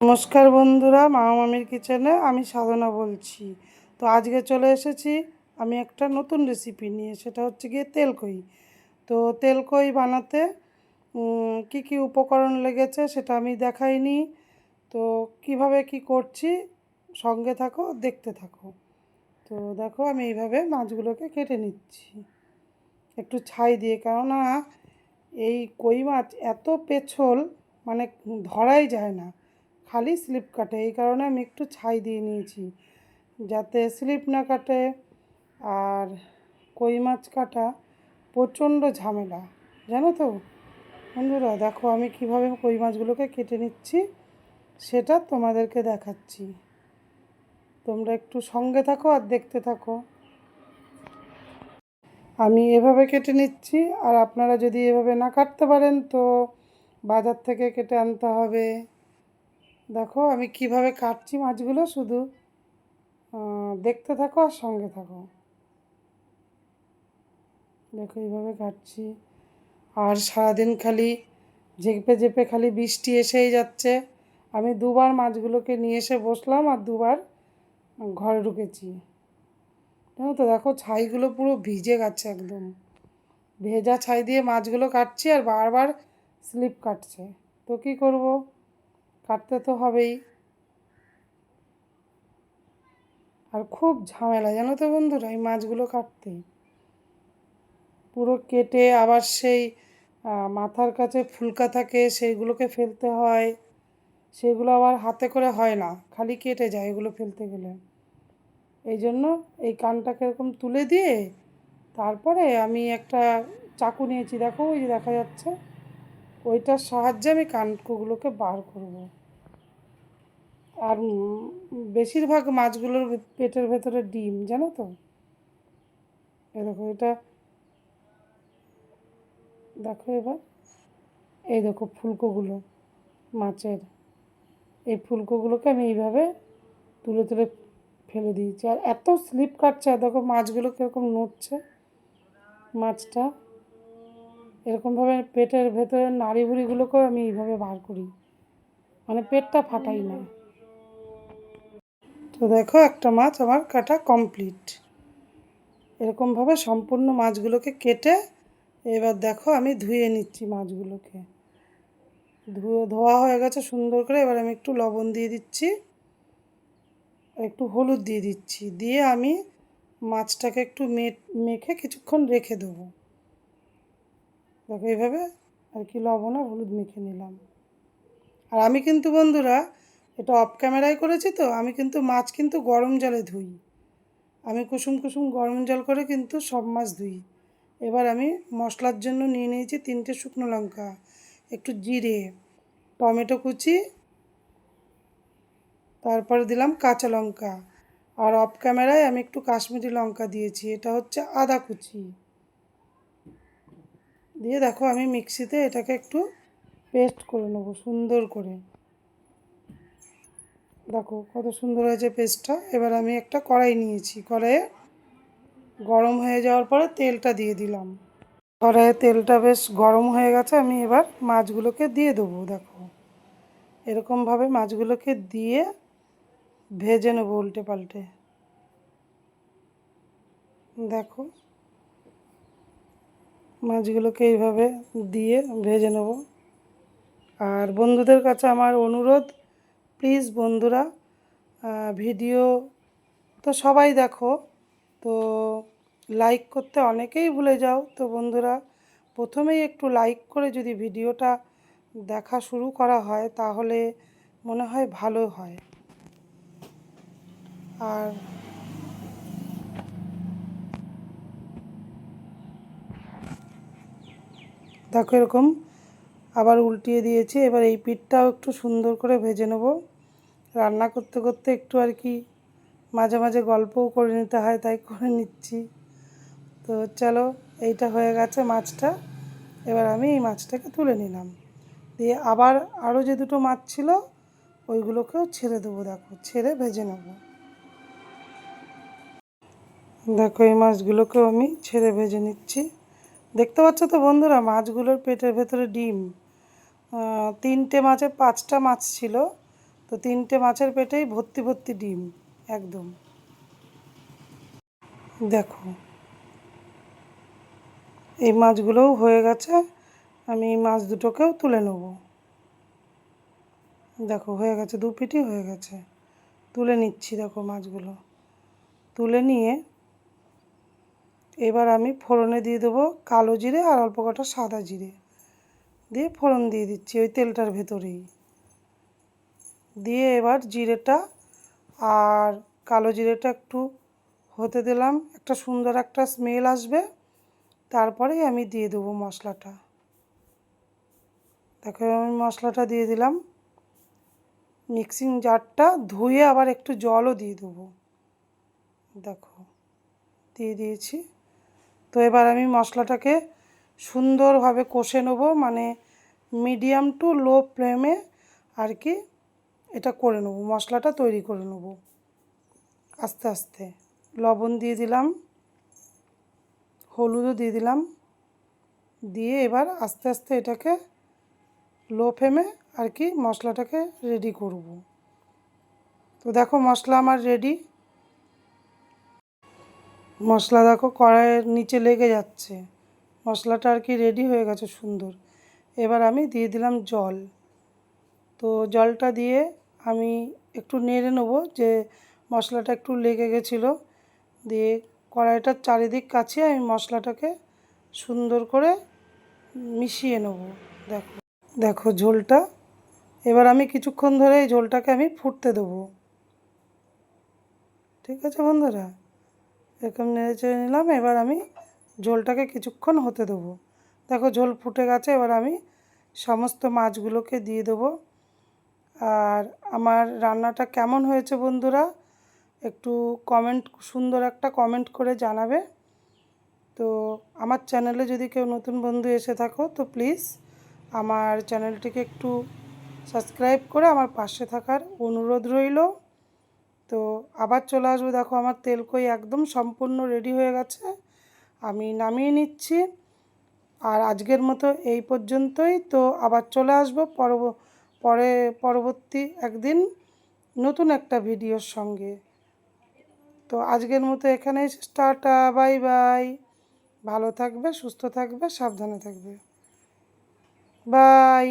নমস্কার বন্ধুরা, মামা মামির কিচেনে আমি সাধনা বলছি। তো আজকে চলে এসেছি আমি একটা নতুন রেসিপি নিয়ে, সেটা হচ্ছে গিয়ে তেলকই। তো তেলকই বানাতে কি কি উপকরণ লেগেছে সেটা আমি দেখাইনি। তো কিভাবে কি করছি সঙ্গে থাকো, দেখতে থাকো। তো দেখো আমি এইভাবে মাছগুলোকে কেটে নিচ্ছি একটু ছাই দিয়ে, কেননা এই কই মাছ এত পেছল মানে ধরাই যায় না, খালি স্লিপ কাটে। এই কারণে আমি একটু ছাই দিয়ে নিয়েছি যাতে স্লিপ না কাটে। আর কই মাছ কাটা প্রচণ্ড ঝামেলা, জানো তো বন্ধুরা। দেখো আমি কিভাবে কই মাছগুলোকে কেটে নিচ্ছি সেটা তোমাদেরকে দেখাচ্ছি, তোমরা একটু সঙ্গে থাকো আর দেখতে থাকো। আমি এভাবে কেটে নিচ্ছি, আর আপনারা যদি এভাবে না কাটতে পারেন তো বাজার থেকে কেটে আনতে হবে। দেখো আমি কিভাবে কাটছি মাছগুলো, শুধু দেখতে থাকো আর সঙ্গে থাকো। দেখো এইভাবে কাটছি, আর সারাদিন খালি ঝেঁপে ঝেঁপে খালি বৃষ্টি এসেই যাচ্ছে। আমি দুবার মাছগুলোকে নিয়ে এসে বসলাম আর দুবার ঘরে ঢুকেছি, জানো তো। দেখো ছাইগুলো পুরো ভিজে গেছে একদম, ভেজা ছাই দিয়ে মাছগুলো কাটছি আর বারবার স্লিপ কাটছে। তো কী করব, কাটতে তো হবেই। আর খুব ঝামেলা, জানো তো বন্ধুরা, এই মাছগুলো কাটতে। পুরো কেটে আবার সেই মাথার কাছে ফুলকা থাকে, সেইগুলোকে ফেলতে হয়। সেগুলো আবার হাতে করে হয় না, খালি কেটে যায় এগুলো ফেলতে গেলে। এই জন্য এই কানটাকে এরকম তুলে দিয়ে তারপরে আমি একটা চাকু নিয়েছি, দেখো ওই যে দেখা যাচ্ছে, ওইটার সাহায্যে আমি কানগুলোকে বার করব। আর বেশিরভাগ মাছগুলোর পেটের ভেতরে ডিম, জানো তো। এই দেখো এটা, দেখো এবার এই দেখো ফুলকোগুলো মাছের, এই ফুলকোগুলোকে আমি এইভাবে তুলে তুলে ফেলে দিয়েছি। আর এত স্লিপ কাটছে, আর দেখো মাছগুলো কীরকম নড়ছে। মাছটা এরকমভাবে পেটের ভেতরের নাড়ি ভুড়িগুলোকেও আমি এইভাবে বার করি, মানে পেটটা ফাটাই না। তো দেখো একটা মাছ আমার কাটা কমপ্লিট। এরকমভাবে সম্পূর্ণ মাছগুলোকে কেটে এবার দেখো আমি ধুয়ে নিচ্ছি মাছগুলোকে। ধোয়া হয়ে গেছে সুন্দর করে। এবার আমি একটু লবণ দিয়ে দিচ্ছি, একটু হলুদ দিয়ে দিচ্ছি, দিয়ে আমি মাছটাকে একটু মেখে কিছুক্ষণ রেখে দেবো। দেখো এইভাবে আর কি লবণ আর হলুদ মেখে নিলাম। আর আমি কিন্তু বন্ধুরা এটা অফ ক্যামেরায় করেছি, তো আমি কিন্তু মাছ কিন্তু গরম জলে ধুই। আমি কুসুম কুসুম গরম জল করে কিন্তু সব মাছ ধুই। এবার আমি মশলার জন্য নিয়ে নিয়েছি 3টে শুকনো লঙ্কা, একটু জিরে, টমেটো কুচি, তারপরে দিলাম কাঁচা লঙ্কা। আর অফ ক্যামেরায় আমি একটু কাশ্মীরি লঙ্কা দিয়েছি, এটা হচ্ছে আদা কুচি। দিয়ে দেখো আমি মিক্সিতে এটাকে একটু পেস্ট করে নেবো সুন্দর করে। দেখো কত সুন্দর হয়েছে পেস্টটা। এবার আমি একটা কড়াই নিয়েছি, কড়াইয়ে গরম হয়ে যাওয়ার পরে তেলটা দিয়ে দিলাম। কড়াইয়ে তেলটা বেশ গরম হয়ে গেছে, আমি এবার মাছগুলোকে দিয়ে দেবো। দেখো এরকমভাবে মাছগুলোকে দিয়ে ভেজে নেবো উল্টে পাল্টে। দেখো মাছগুলোকে এইভাবে দিয়ে ভেজে নেব। আর বন্ধুদের কাছে আমার অনুরোধ, প্লিজ বন্ধুরা, ভিডিও তো সবাই দেখো, তো লাইক করতে অনেকেই ভুলে যাও। তো বন্ধুরা প্রথমেই একটু লাইক করে যদি ভিডিওটা দেখা শুরু করা হয় তাহলে মনে হয় ভালো হয়। আর দেখো এরকম আবার উল্টিয়ে দিয়েছি। এবার এই পিঠটাও একটু সুন্দর করে ভেজে নেব। রান্না করতে করতে একটু আর কি মাঝে মাঝে গল্পও করে নিতে হয়, তাই করে নিচ্ছি। তো চলো, এইটা হয়ে গেছে মাছটা। এবার আমি এই মাছটাকে তুলে নিলাম, দিয়ে আবার আরও যে দুটো মাছ ছিল ওইগুলোকেও ছেড়ে দেবো। দেখো ছেড়ে ভেজে নেব। দেখো এই মাছগুলোকেও আমি ছেড়ে ভেজে নিচ্ছি। দেখতে পাচ্ছ তো বন্ধুরা মাছগুলোর পেটের ভেতরে ডিম। 3টে মাছে 5টা মাছ ছিল, তো 3টে মাছের পেটেই ভর্তি ভর্তি ডিম একদম। দেখো এই মাছগুলোও হয়ে গেছে, আমি এই মাছ দুটোকেও তুলে নেব। দেখো হয়ে গেছে, 2 পিঠই হয়ে গেছে, তুলে নিচ্ছি। দেখো মাছগুলো তুলে নিয়ে এবার আমি ফোড়নে দিয়ে দেবো কালো জিরে আর অল্প কটা সাদা জিরে দিয়ে ফোড়ন দিয়ে দিচ্ছি ওই তেলটার ভেতরেই। দিয়ে এবার জিরেটা আর কালো জিরেটা একটু হতে দিলাম, একটা সুন্দর একটা স্মেল আসবে, তারপরেই আমি দিয়ে দেবো মশলাটা। দেখো আমি মশলাটা দিয়ে দিলাম, মিক্সিং জারটা ধুয়ে আবার একটু জলও দিয়ে দেবো। দেখো দিয়ে দিয়েছি। তো এবার আমি মশলাটাকে সুন্দরভাবে কষে নেবো, মানে মিডিয়াম টু লো ফ্লেমে আর কি এটা করে নেবো, মশলাটা তৈরি করে নেবো আস্তে আস্তে। লবণ দিয়ে দিলাম, হলুদও দিয়ে দিলাম, দিয়ে এবার আস্তে আস্তে এটাকে লো ফ্লেমে আর কি মশলাটাকে রেডি করব। তো দেখো মশলা আমার রেডি। মশলা দেখো কড়াইয়ের নিচে লেগে যাচ্ছে, মশলাটা আর কি রেডি হয়ে গেছে সুন্দর। এবার আমি দিয়ে দিলাম জল। তো জলটা দিয়ে আমি একটু নেড়ে নেবো, যে মশলাটা একটু লেগে গেছিলো। দিয়ে কড়াইটার চারিদিক কাছে আমি মশলাটাকে সুন্দর করে মিশিয়ে নেব। দেখো দেখো ঝোলটা, এবার আমি কিছুক্ষণ ধরে এই ঝোলটাকে আমি ফুটতে দেবো। ঠিক আছে বন্ধুরা, এরকম নেড়ে চেড়ে নিলাম। এবার আমি ঝোলটাকে কিছুক্ষণ হতে দেবো। দেখো ঝোল ফুটে গেছে, এবার আমি সমস্ত মাছগুলোকে দিয়ে দেবো। আর আমার রান্নাটা কেমন হয়েছে বন্ধুরা একটু কমেন্ট, সুন্দর একটা কমেন্ট করে জানাবে। তো আমার চ্যানেলে যদি কেউ নতুন বন্ধু এসে থাকো তো প্লিজ আমার চ্যানেলটিকে একটু সাবস্ক্রাইব করে আমার পাশে থাকার অনুরোধ রইল। তো আবার চলে আসবো। দেখো আমার তেলকই একদম সম্পূর্ণ রেডি হয়ে গেছে, আমি নামিয়ে নিচ্ছি। আর আজকের মতো এই পর্যন্তই। তো আবার চলে আসবো পরবর্তী একদিন নতুন একটা ভিডিওর সঙ্গে। তো আজকের মতো এখানেই টাটা, বাই বাই। ভালো থাকবে, সুস্থ থাকবে, সাবধানে থাকবে, বাই।